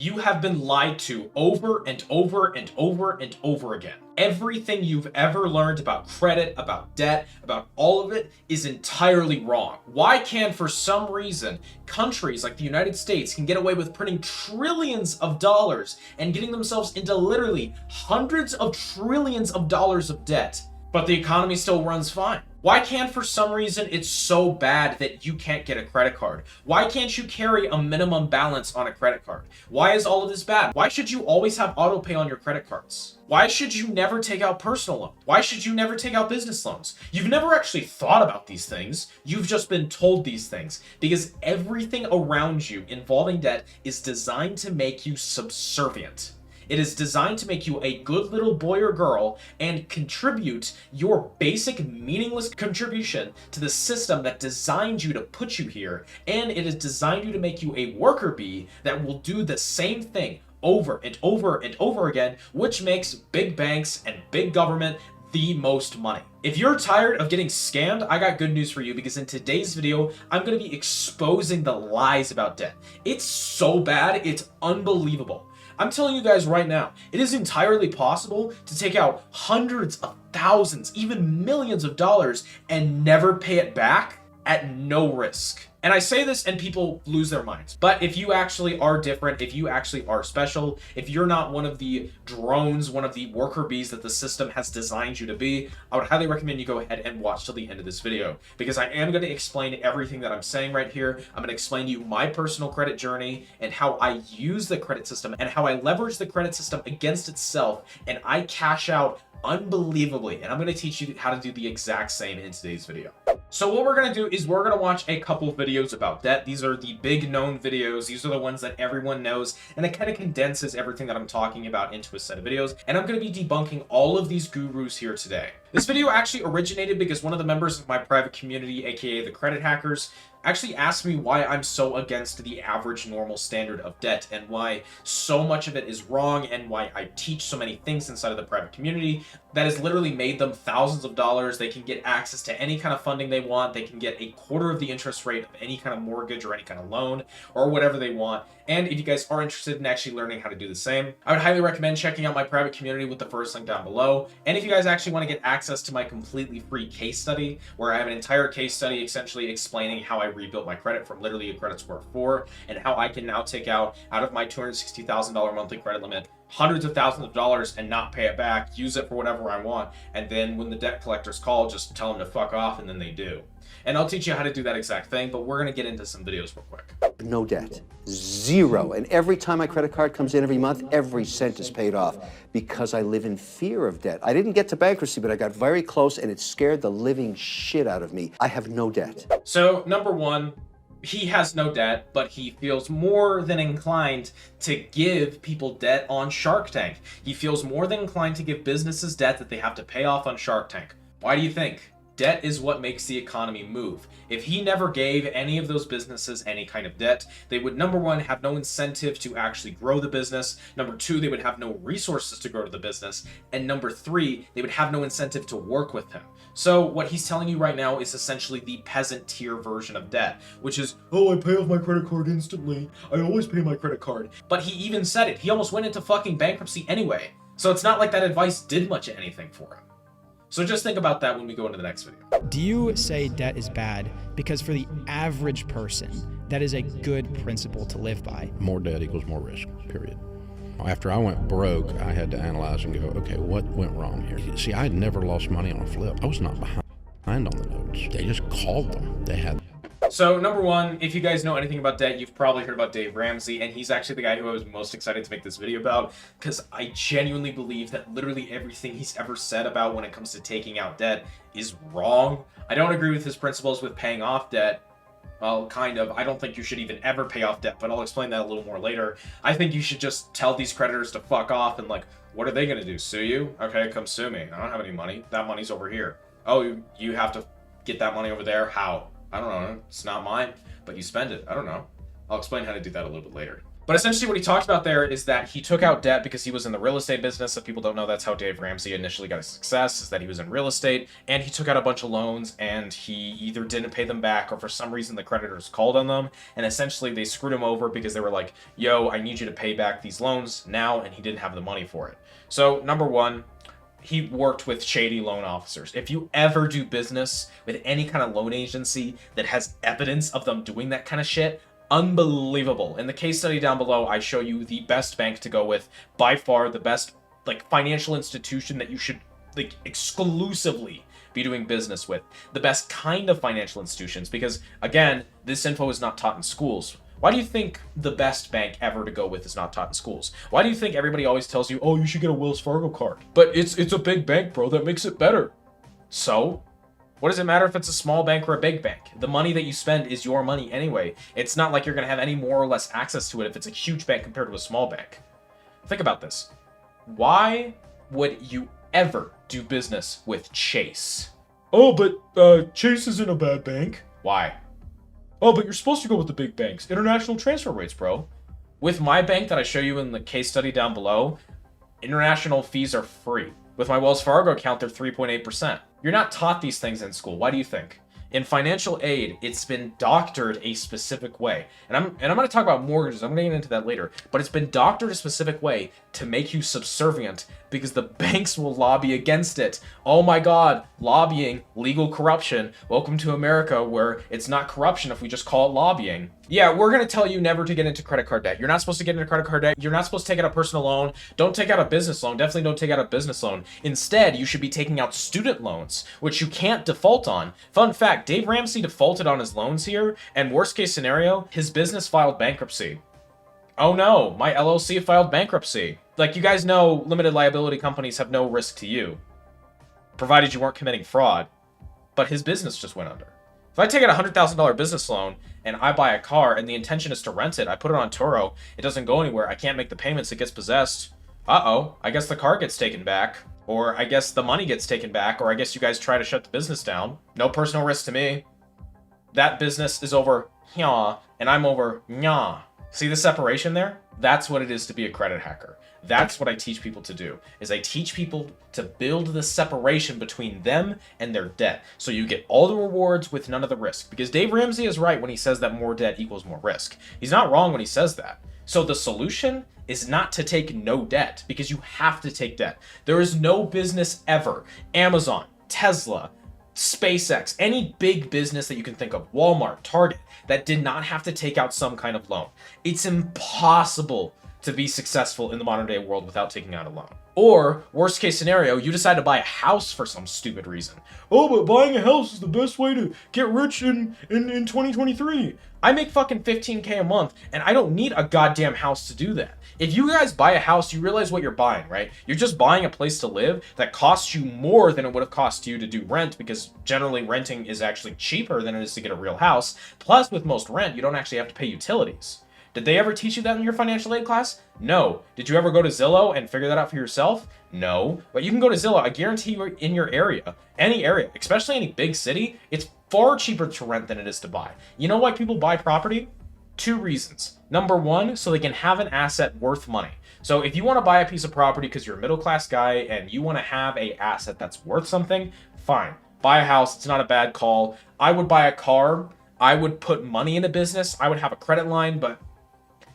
You have been lied to over and over and over and over again. Everything you've ever learned about credit, about debt, about all of it is entirely wrong. Why can, for some reason, countries like the United States can get away with printing trillions of dollars and getting themselves into literally hundreds of trillions of dollars of debt, but the economy still runs fine? Why can't, for some reason, it's so bad that you can't get a credit card? Why can't you carry a minimum balance on a credit card? Why is all of this bad? Why should you always have auto pay on your credit cards? Why should you never take out personal loans? Why should you never take out business loans? You've never actually thought about these things. You've just been told these things because everything around you involving debt is designed to make you subservient. It is designed to make you a good little boy or girl and contribute your basic meaningless contribution to the system that designed you to put you here. And it is designed you to make you a worker bee that will do the same thing over and over and over again, which makes big banks and big government the most money. If you're tired of getting scammed, I got good news for you, because in today's video, I'm going to be exposing the lies about debt. It's so bad, it's unbelievable. I'm telling you guys right now, it is entirely possible to take out hundreds of thousands, even millions of dollars and never pay it back at no risk. And I say this and people lose their minds. But if you actually are different, if you actually are special, if you're not one of the drones, one of the worker bees that the system has designed you to be, I would highly recommend you go ahead and watch till the end of this video, because I am going to explain everything that I'm saying right here. I'm going to explain to you my personal credit journey and how I use the credit system and how I leverage the credit system against itself, and I cash out unbelievably. And I'm going to teach you how to do the exact same in today's video. So what we're going to do is we're going to watch a couple videos about debt. These are the big known videos. These are the ones that everyone knows, and it kind of condenses everything that I'm talking about into a set of videos. And I'm going to be debunking all of these gurus here today. This video actually originated because one of the members of my private community, aka the credit hackers, actually asked me why I'm so against the average normal standard of debt and why so much of it is wrong, and why I teach so many things inside of the private community that has literally made them thousands of dollars. They can get access to any kind of funding they want. They can get a quarter of the interest rate of any kind of mortgage or any kind of loan or whatever they want. And if you guys are interested in actually learning how to do the same, I would highly recommend checking out my private community with the first link down below. And if you guys actually want to get access to my completely free case study, where I have an entire case study essentially explaining how I rebuilt my credit from literally a credit score of 4, and how I can now take out of my $260,000 monthly credit limit hundreds of thousands of dollars and not pay it back, use it for whatever I want, and then when the debt collectors call, just tell them to fuck off, and then they do. And I'll teach you how to do that exact thing, but we're going to get into some videos real quick. No debt. Zero. And every time my credit card comes in every month, every cent is paid off because I live in fear of debt. I didn't get to bankruptcy, but I got very close, and it scared the living shit out of me. I have no debt. So, number one, he has no debt, but he feels more than inclined to give people debt on Shark Tank. He feels more than inclined to give businesses debt that they have to pay off on Shark Tank. Why do you think? Debt is what makes the economy move. If he never gave any of those businesses any kind of debt, they would, number one, have no incentive to actually grow the business. Number two, they would have no resources to grow the business. And number three, they would have no incentive to work with him. So what he's telling you right now is essentially the peasant tier version of debt, which is, oh, I pay off my credit card instantly. I always pay my credit card. But he even said it. He almost went into fucking bankruptcy anyway. So it's not like that advice did much of anything for him. So just think about that when we go into the next video. Do you say debt is bad because for the average person, that is a good principle to live by? More debt equals more risk, period. After I went broke, I had to analyze and go, okay, what went wrong here? See, I had never lost money on a flip. I was not behind on the notes. They just called them. They had. So number one, if you guys know anything about debt, you've probably heard about Dave Ramsey, and he's actually the guy who I was most excited to make this video about, because I genuinely believe that literally everything he's ever said about when it comes to taking out debt is wrong. I don't agree with his principles with paying off debt. Well, kind of. I don't think you should even ever pay off debt, but I'll explain that a little more later. I think you should just tell these creditors to fuck off, and like, what are they going to do? Sue you? Okay, come sue me. I don't have any money. That money's over here. Oh, you have to get that money over there? How? I don't know. It's not mine, but you spend it. I don't know. I'll explain how to do that a little bit later. But essentially what he talked about there is that he took out debt because he was in the real estate business. If people don't know, that's how Dave Ramsey initially got his success, is that he was in real estate, and he took out a bunch of loans, and he either didn't pay them back, or for some reason the creditors called on them, and essentially they screwed him over because they were like, yo, I need you to pay back these loans now, and he didn't have the money for it. So number one, he worked with shady loan officers. If you ever do business with any kind of loan agency that has evidence of them doing that kind of shit, unbelievable. In the case study down below, I show you the best bank to go with, by far the best like financial institution that you should like exclusively be doing business with, the best kind of financial institutions, because again, this info is not taught in schools. Why do you think the best bank ever to go with is not taught in schools? Why do you think everybody always tells you, oh, you should get a Wells Fargo card? But it's a big bank, bro, that makes it better. So what does it matter if it's a small bank or a big bank? The money that you spend is your money anyway. It's not like you're going to have any more or less access to it if it's a huge bank compared to a small bank. Think about this. Why would you ever do business with Chase? Oh, but Chase isn't a bad bank. Why? Oh, but you're supposed to go with the big banks. International transfer rates, bro. With my bank that I show you in the case study down below, international fees are free. With my Wells Fargo account, they're 3.8%. You're not taught these things in school. Why do you think? In financial aid, it's been doctored a specific way. And I'm going to talk about mortgages. I'm going to get into that later. But it's been doctored a specific way to make you subservient because the banks will lobby against it. Oh my God, lobbying, legal corruption. Welcome to America, where it's not corruption if we just call it lobbying. Yeah, we're going to tell you never to get into credit card debt. You're not supposed to get into credit card debt. You're not supposed to take out a personal loan. Don't take out a business loan. Definitely don't take out a business loan. Instead, you should be taking out student loans, which you can't default on. Fun fact, Dave Ramsey defaulted on his loans here, and worst case scenario, his business filed bankruptcy. Oh no, my LLC filed bankruptcy. Like, you guys know, limited liability companies have no risk to you, provided you weren't committing fraud. But his business just went under. If I take out a $100,000 business loan and I buy a car and the intention is to rent it, I put it on Turo, it doesn't go anywhere, I can't make the payments, it gets possessed. Uh-oh, I guess the car gets taken back, or I guess the money gets taken back, or I guess you guys try to shut the business down. No personal risk to me. That business is over nya, and I'm over nya. See the separation there? That's what it is to be a credit hacker. That's what I teach people to do, is I teach people to build the separation between them and their debt. So you get all the rewards with none of the risk. Because Dave Ramsey is right when he says that more debt equals more risk. He's not wrong when he says that. So the solution is not to take no debt, because you have to take debt. There is no business ever, Amazon, Tesla, SpaceX, any big business that you can think of, Walmart, Target, that did not have to take out some kind of loan. It's impossible to be successful in the modern day world without taking out a loan. Or, worst case scenario, you decide to buy a house for some stupid reason. Oh, but buying a house is the best way to get rich in 2023. I make fucking $15K a month, and I don't need a goddamn house to do that. If you guys buy a house, you realize what you're buying, right? You're just buying a place to live that costs you more than it would have cost you to do rent, because generally renting is actually cheaper than it is to get a real house. Plus, with most rent, you don't actually have to pay utilities. Did they ever teach you that in your financial aid class? No. Did you ever go to Zillow and figure that out for yourself? No. But you can go to Zillow. I guarantee you, in your area, any area, especially any big city, it's far cheaper to rent than it is to buy. You know why people buy property? 2 reasons. Number 1, so they can have an asset worth money. So if you want to buy a piece of property because you're a middle class guy and you want to have an asset that's worth something, fine. Buy a house. It's not a bad call. I would buy a car. I would put money in a business. I would have a credit line, but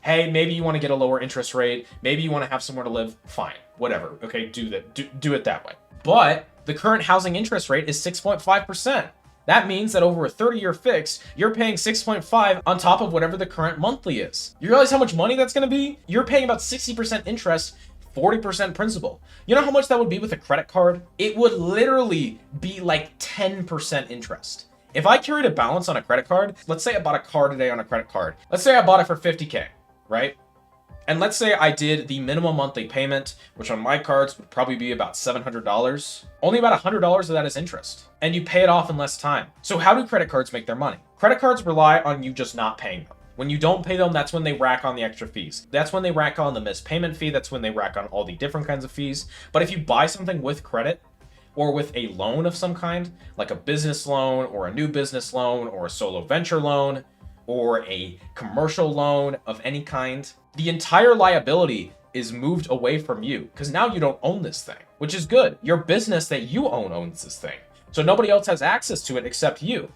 hey, maybe you want to get a lower interest rate. Maybe you want to have somewhere to live. Fine, whatever. Okay, do that. Do it that way. But the current housing interest rate is 6.5%. That means that over a 30-year fix, you're paying 6.5 on top of whatever the current monthly is. You realize how much money that's going to be? You're paying about 60% interest, 40% principal. You know how much that would be with a credit card? It would literally be like 10% interest. If I carried a balance on a credit card, let's say I bought a car today on a credit card. Let's say I bought it for 50K, right? And let's say I did the minimum monthly payment, which on my cards would probably be about $700. Only about $100 of that is interest. And you pay it off in less time. So how do credit cards make their money? Credit cards rely on you just not paying them. When you don't pay them, that's when they rack on the extra fees. That's when they rack on the missed payment fee. That's when they rack on all the different kinds of fees. But if you buy something with credit, or with a loan of some kind, like a business loan, or a new business loan, or a solo venture loan, or a commercial loan of any kind, the entire liability is moved away from you because now you don't own this thing, which is good. Your business that you own owns this thing. So nobody else has access to it except you.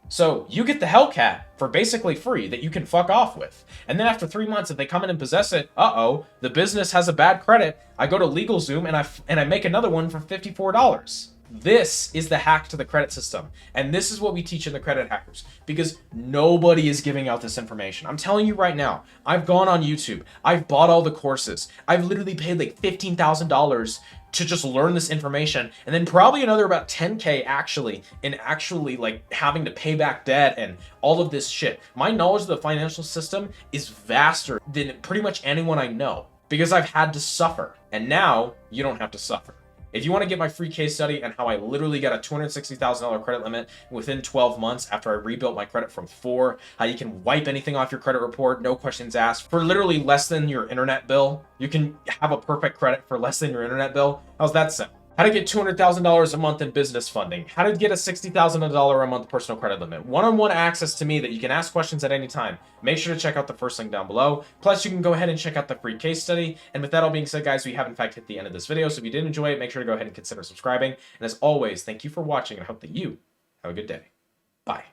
So you get the Hellcat for basically free that you can fuck off with. And then after 3 months, if they come in and possess it, the business has a bad credit. I go to LegalZoom and I make another one for $54. This is the hack to the credit system. And this is what we teach in the Credit Hackers, because nobody is giving out this information. I'm telling you right now, I've gone on YouTube. I've bought all the courses. I've literally paid like $15,000 to just learn this information, and then probably another about 10K actually like having to pay back debt and all of this shit. My knowledge of the financial system is vaster than pretty much anyone I know because I've had to suffer, and now you don't have to suffer. If you want to get my free case study on how I literally got a $260,000 credit limit within 12 months after I rebuilt my credit from 4, how you can wipe anything off your credit report, no questions asked, for literally less than your internet bill. You can have a perfect credit for less than your internet bill. How's that sound? How to get $200,000 a month in business funding. How to get a $60,000 a month personal credit limit. One-on-one access to me that you can ask questions at any time. Make sure to check out the first link down below. Plus, you can go ahead and check out the free case study. And with that all being said, guys, we have in fact hit the end of this video. So if you did enjoy it, make sure to go ahead and consider subscribing. And as always, thank you for watching and I hope that you have a good day. Bye.